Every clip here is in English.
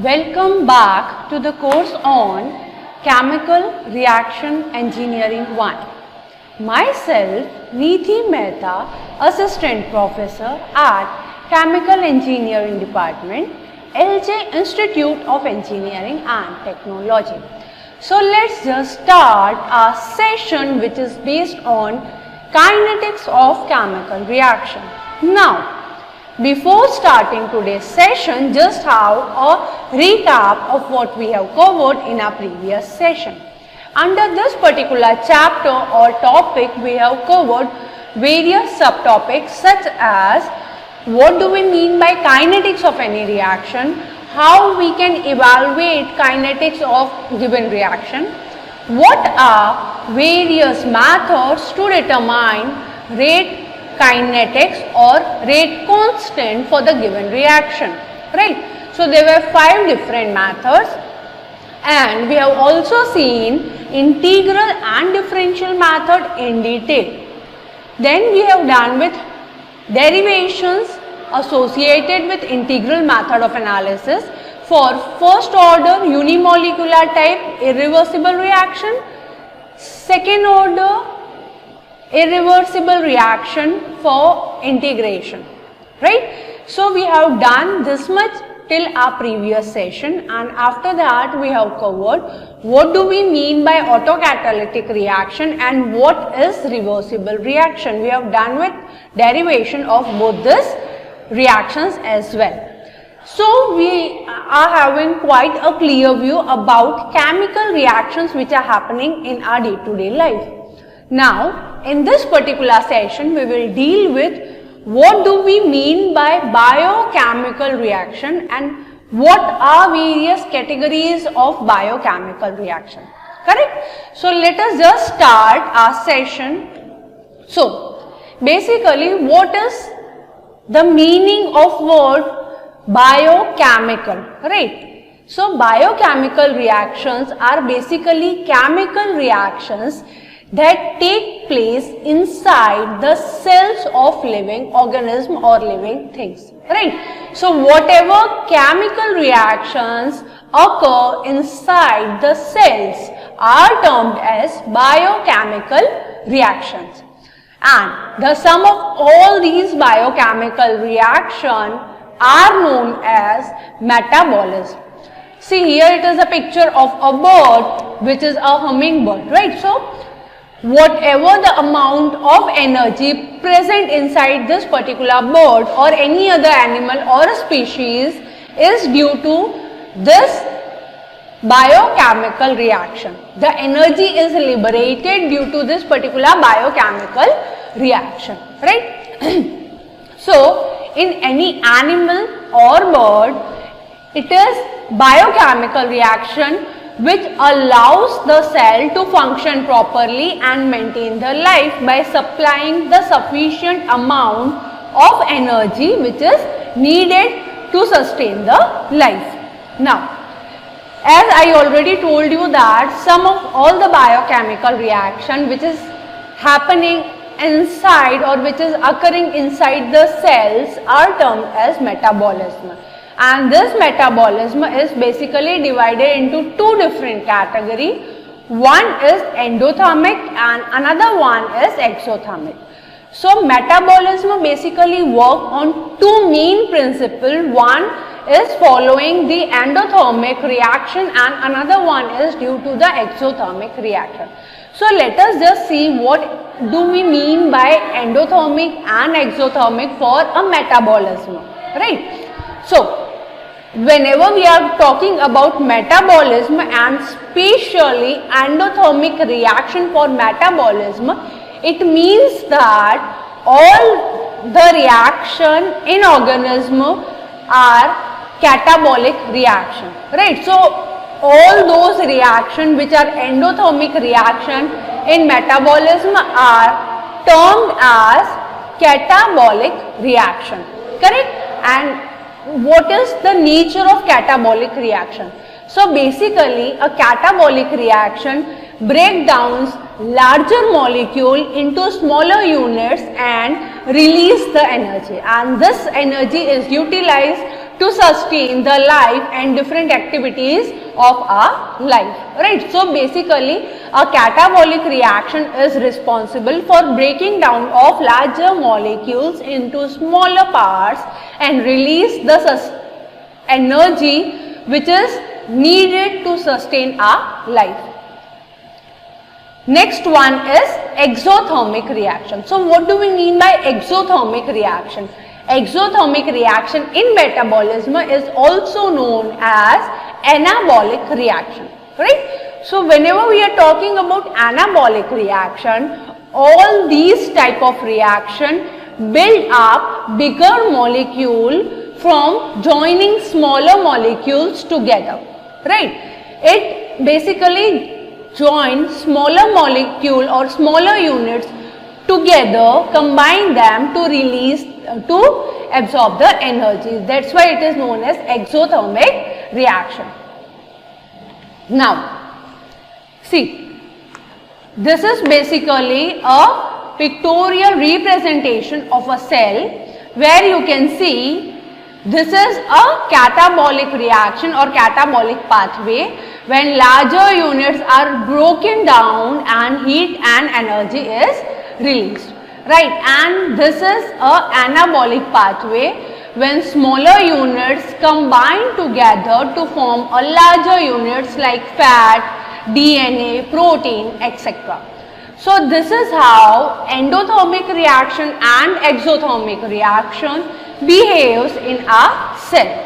Welcome back to the course on Chemical Reaction Engineering 1. Myself, Neeti Mehta, Assistant Professor at Chemical Engineering Department, LJ Institute of Engineering and Technology. So let's just start our session which is based on kinetics of chemical reaction. Now, before starting today's session, just have a recap of what we have covered in our previous session. Under this particular chapter or topic, we have covered various subtopics such as what do we mean by kinetics of any reaction, how we can evaluate kinetics of given reaction, what are various methods to determine rate kinetics or rate constant for the given reaction, right? So there were 5 different methods, and we have also seen integral and differential method in detail. Then we have done with derivations associated with integral method of analysis for first order unimolecular type irreversible reaction, second order irreversible reaction for integration, right? So we have done this much till our previous session, and after that we have covered what do we mean by autocatalytic reaction and what is reversible reaction. We have done with derivation of both these reactions as well. So we are having quite a clear view about chemical reactions which are happening in our day-to-day life. Now, in this particular session, we will deal with what do we mean by biochemical reaction and what are various categories of biochemical reaction. Correct? So, let us just start our session. So, basically, what is the meaning of word biochemical, right? So, biochemical reactions are basically chemical reactions that take place inside the cells of living organism or living things, right? So whatever chemical reactions occur inside the cells are termed as biochemical reactions, and the sum of all these biochemical reactions are known as metabolism. See, here it is a picture of a bird which is a hummingbird, right? So whatever the amount of energy present inside this particular bird or any other animal or species is due to this biochemical reaction. The energy is liberated due to this particular biochemical reaction, right? So, in any animal or bird, it is biochemical reaction which allows the cell to function properly and maintain the life by supplying the sufficient amount of energy which is needed to sustain the life. Now, as I already told you that some of all the biochemical reaction which is happening inside or which is occurring inside the cells are termed as metabolism. And this metabolism is basically divided into 2 different categories. One is endothermic and another one is exothermic. So metabolism basically work on 2 main principles. One is following the endothermic reaction and another one is due to the exothermic reaction. So let us just see what do we mean by endothermic and exothermic for a metabolism, right? So whenever we are talking about metabolism and especially endothermic reaction for metabolism, it means that all the reaction in organism are catabolic reaction, right? So all those reaction which are endothermic reaction in metabolism are termed as catabolic reaction, correct? And what is the nature of catabolic reaction? So basically a catabolic reaction breaks down larger molecule into smaller units and release the energy, and this energy is utilized to sustain the life and different activities of our life, right? So basically a catabolic reaction is responsible for breaking down of larger molecules into smaller parts and release the energy which is needed to sustain our life. Next one is exothermic reaction. So what do we mean by exothermic reaction? Exothermic reaction in metabolism is also known as anabolic reaction, right? So whenever we are talking about anabolic reaction, all these type of reaction build up bigger molecule from joining smaller molecules together, right? It basically joins smaller molecule or smaller units together, combine them to release, to absorb the energy. That's why it is known as exothermic reaction. Now, see, this is basically a pictorial representation of a cell where you can see this is a catabolic reaction or catabolic pathway when larger units are broken down and heat and energy is released, right? And this is a anabolic pathway when smaller units combine together to form a larger units like fat, DNA, protein, etc. So this is how endothermic reaction and exothermic reaction behaves in a cell.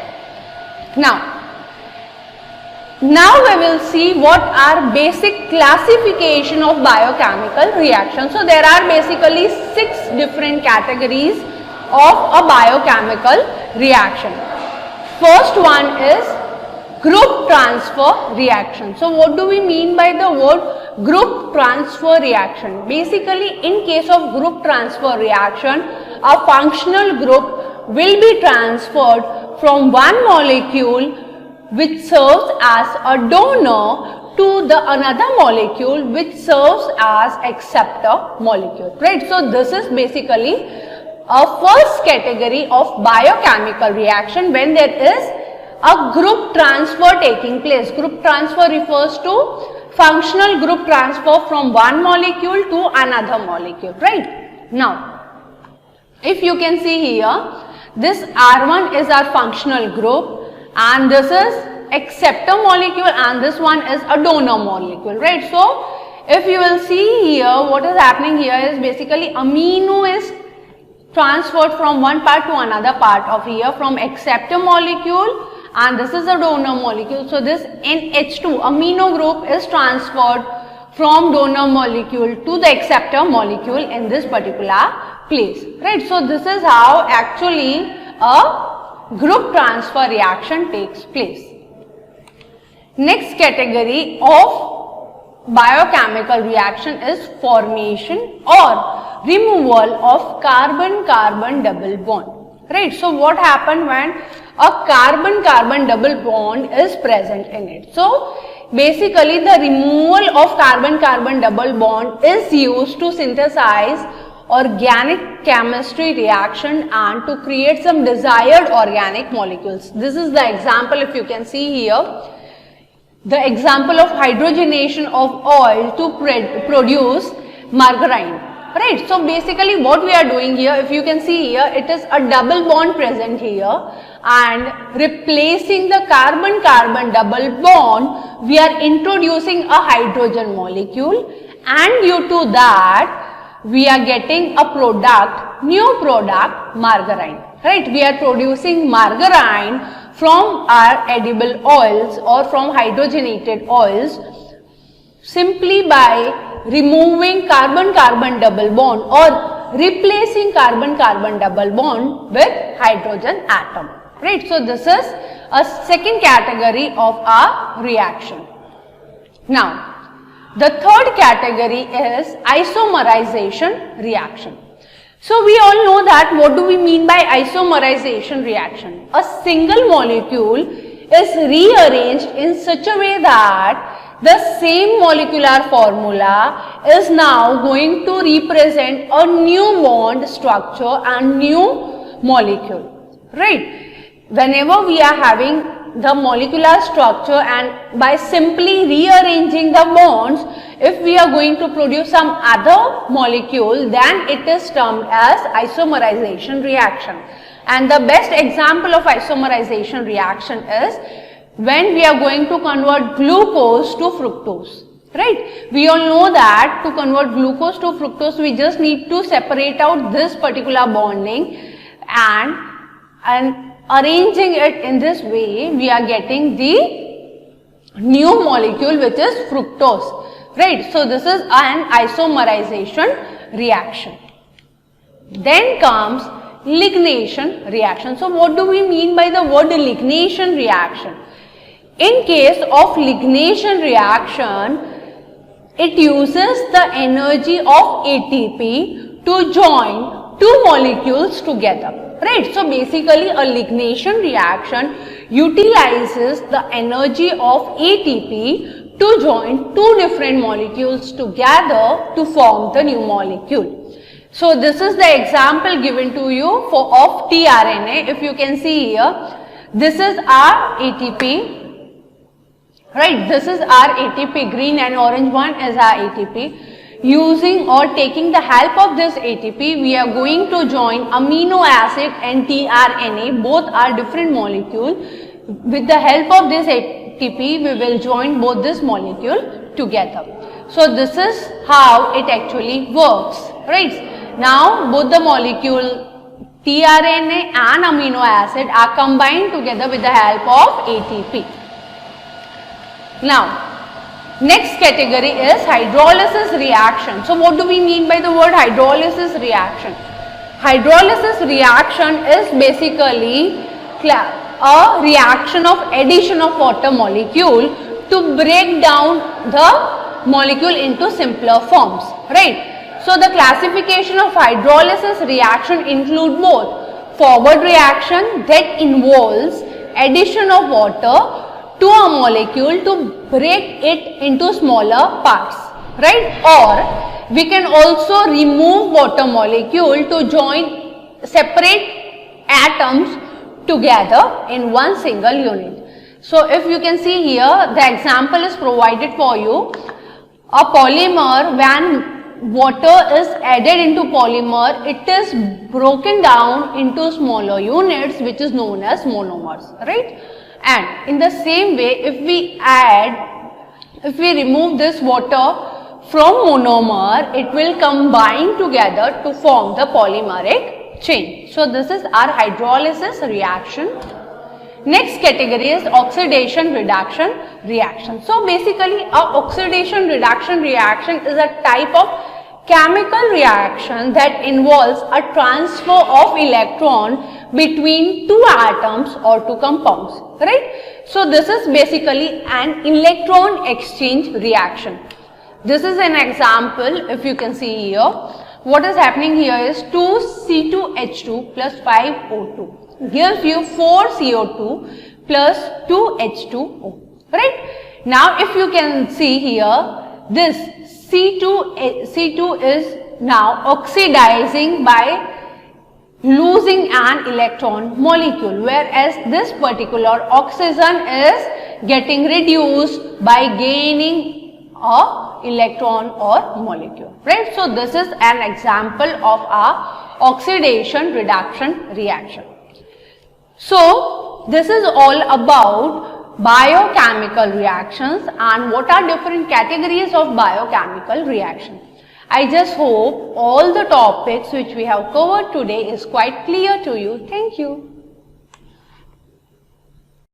Now we will see what are basic classification of biochemical reactions. So there are basically 6 different categories of a biochemical reaction. First one is group transfer reaction. So what do we mean by the word group transfer reaction? Basically, in case of group transfer reaction, a functional group will be transferred from one molecule which serves as a donor to the another molecule which serves as acceptor molecule, right? So this is basically a first category of biochemical reaction when there is a group transfer taking place. Group transfer refers to functional group transfer from one molecule to another molecule, right? Now, if you can see here, this R1 is our functional group and this is acceptor molecule and this one is a donor molecule, right? So if you will see here, what is happening here is basically amino is transferred from one part to another part of here from acceptor molecule and this is a donor molecule. So this NH2 amino group is transferred from donor molecule to the acceptor molecule in this particular place, right? So this is how actually a group transfer reaction takes place. Next category of biochemical reaction is formation or removal of carbon-carbon double bond, right? So what happened when a carbon-carbon double bond is present in it? So basically the removal of carbon-carbon double bond is used to synthesize organic chemistry reaction and to create some desired organic molecules. This is the example, if you can see here, the example of hydrogenation of oil to produce margarine, right? So basically what we are doing here, if you can see here, it is a double bond present here and replacing the carbon-carbon double bond, we are introducing a hydrogen molecule and due to that we are getting a product, new product, margarine, right? We are producing margarine from our edible oils or from hydrogenated oils simply by removing carbon-carbon double bond or replacing carbon-carbon double bond with hydrogen atom, right? So this is a second category of our reaction. Now, the third category is isomerization reaction. So we all know that what do we mean by isomerization reaction? A single molecule is rearranged in such a way that the same molecular formula is now going to represent a new bond structure and new molecule, right? whenever we are having the molecular structure and by simply rearranging the bonds, if we are going to produce some other molecule, then it is termed as isomerization reaction. And the best example of isomerization reaction is when we are going to convert glucose to fructose. Right? We all know that to convert glucose to fructose, we just need to separate out this particular bonding, and arranging it in this way, we are getting the new molecule which is fructose. Right? So this is an isomerization reaction. Then comes lignation reaction. So what do we mean by the word lignation reaction? In case of lignation reaction, it uses the energy of ATP to join two molecules together. Right? So basically a lignation reaction utilizes the energy of ATP to join two different molecules together to form the new molecule. So this is the example given to you of tRNA. If you can see here, this is our ATP. Right, this is our ATP, green and orange one is our ATP. Using or taking the help of this ATP, we are going to join amino acid and tRNA, both are different molecules. With the help of this ATP, we will join both this molecule together. So this is how it actually works. Right, now both the molecule tRNA and amino acid are combined together with the help of ATP. Now, next category is hydrolysis reaction. So, what do we mean by the word hydrolysis reaction? Hydrolysis reaction is basically a reaction of addition of water molecule to break down the molecule into simpler forms. Right? So, the classification of hydrolysis reaction include both forward reaction that involves addition of water to a molecule to break it into smaller parts, right? Or we can also remove water molecule to join separate atoms together in one single unit. So if you can see here, the example is provided for you. A polymer, when water is added into polymer, it is broken down into smaller units which is known as monomers, right? And in the same way, if we remove this water from monomer, it will combine together to form the polymeric chain. So this is our hydrolysis reaction. Next category is oxidation reduction reaction. So basically, a oxidation reduction reaction is a type of chemical reaction that involves a transfer of electron between two atoms or two compounds, right? So this is basically an electron exchange reaction. This is an example. If you can see here, what is happening here is 2C2H2 plus 5O2 gives you 4CO2 plus 2H2O, right? Now if you can see here, this C2 is now oxidizing by losing an electron molecule, whereas this particular oxygen is getting reduced by gaining a electron or molecule, right? So this is an example of our oxidation reduction reaction. So this is all about biochemical reactions and what are different categories of biochemical reactions. I just hope all the topics which we have covered today is quite clear to you. Thank you.